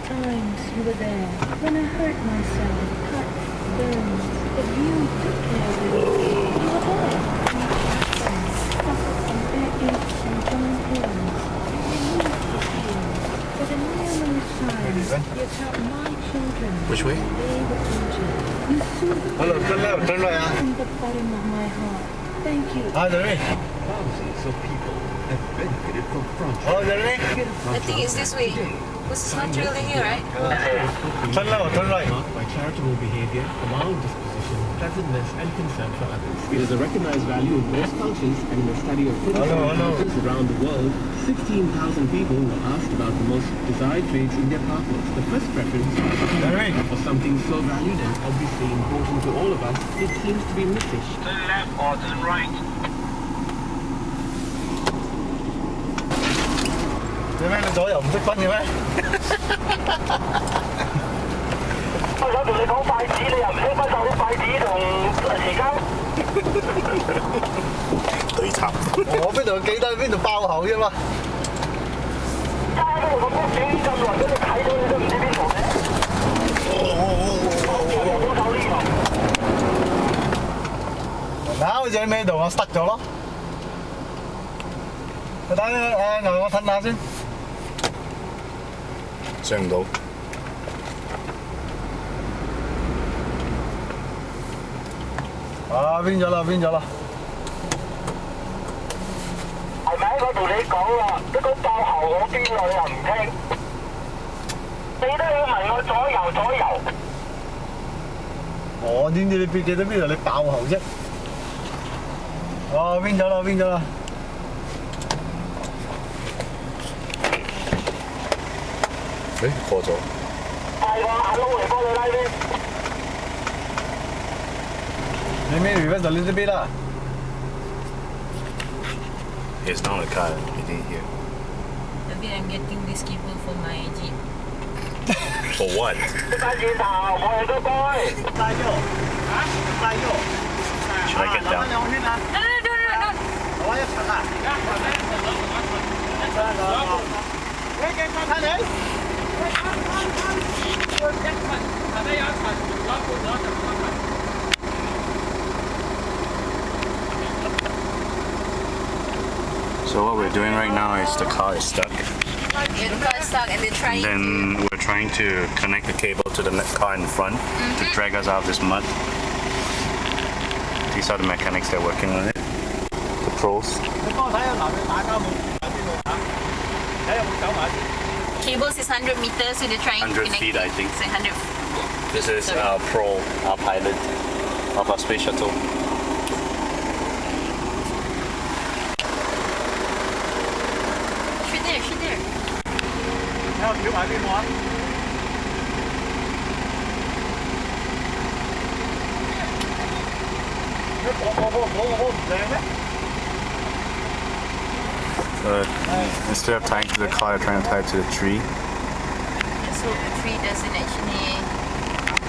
times you were there, when I hurt myself, cut, burns, but you took care of it. You were there. Suffered from backaches and joint pains. You removed the pain. But a numerous times, you taught my children. Which way? They were injured. You soothed Hello, turn right. from the bottom of my heart. Thank you. Thousands of people have benefited from projects. I think it's this way. This is not really here, right? Turn right. Marked by charitable behavior, mild disposition, pleasantness, and concern for others. It is a recognized value in most cultures, and in a study of 35 cultures around the world, 16,000 people were asked about the most desired traits in their partners. The first preference for something so valued and obviously important to all of us, it seems to be missing. Turn left or turn right. 做咩？你左右唔識分嘅咩？我想同你講筷子，你又唔識分晒啲筷子同匙羹。對插。我邊度記得邊度爆口啫嘛？揸喺度個屋企咁耐，俾你睇到你都唔知邊度嘅。冇手呢度。嗱，好似喺咩度我塞咗咯。等我褪下先。上唔到。啊，變咗啦！係咪喺嗰度你講啦？你講爆喉我邊度你又唔聽？你都要問我左右。我點知你記得邊度你爆喉啫？哦，變咗啦！誒，過咗。係喎，阿撈嚟幫你拉邊。你咩 reverse a little bit 啦 It's not a car, it ain't here. Maybe I'm getting this cable for my Jeep. For what? 翻轉頭，我哋都該。帶咗嚇？帶咗。Should I get down? No. 我一層啊！而家一層睇你。So what we're doing right now is the car is stuck. Yeah, the car is stuck and they're trying Then we're trying to connect the cable to the car in front to drag us out of this mud. These are the mechanics that are working on it. The pros. Cables is 100 meters, so they're trying 100 to connect feet, it. I think. So 100. This is our pro, our pilot of our space shuttle. Shoot there. 睇下跳埋邊個啊？我唔靚咩？ Instead of tying to the car, they're trying to tie it to the tree. So the tree doesn't actually.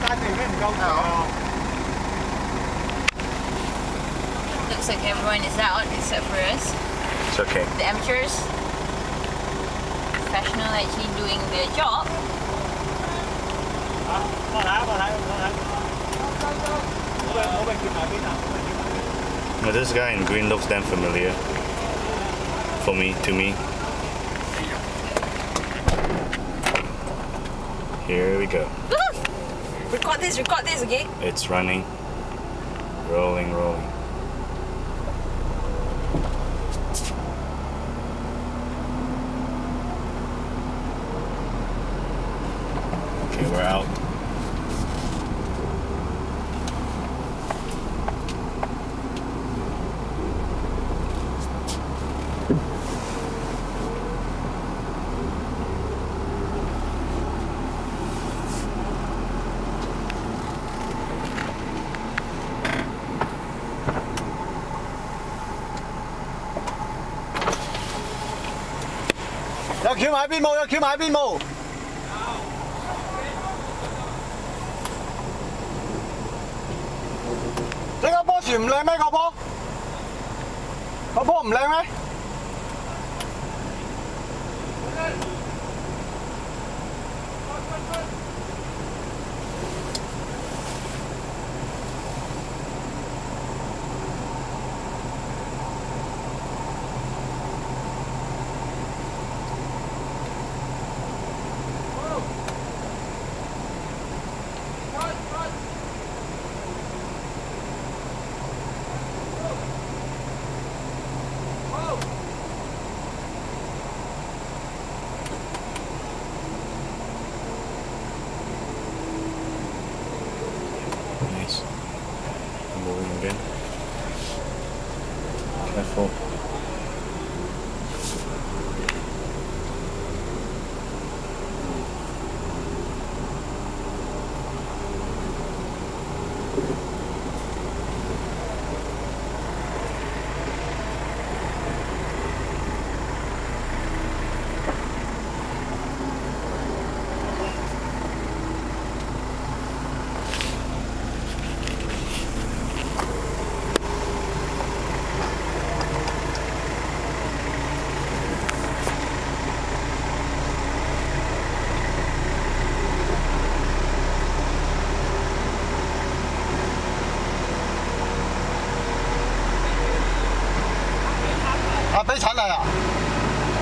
單定咩唔夠長啊？ Looks like everyone is out except for us. It's okay. The amateurs. Professional actually doing their job. Now this guy in green looks damn familiar. To me. Here we go. Record this, okay? It's running. Rolling. Okay, we're out. Có kiếm hải biên mù. Cái波船唔靚咩？個波唔靚咩？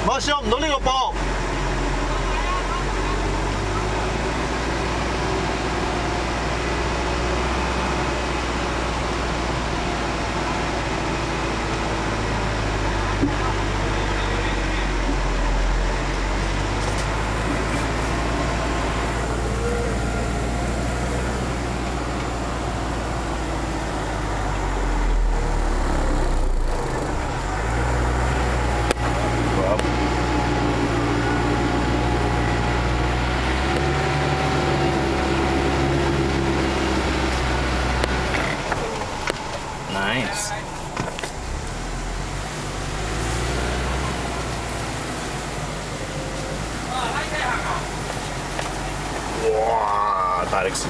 我上唔到呢個膊。Nice. Wow, 大力士。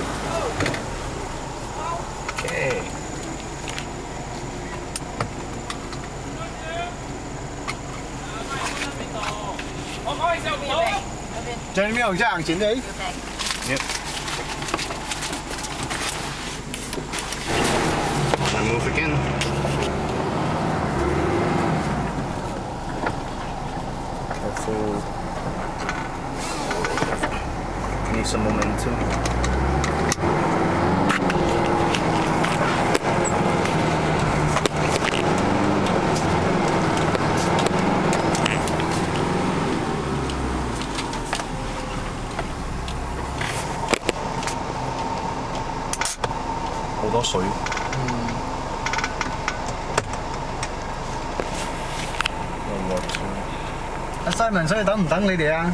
Okay. 在没有这样前的。Yep. I move again. Careful. Need some momentum. Hào多水。阿 Simon，所以等唔等你哋啊？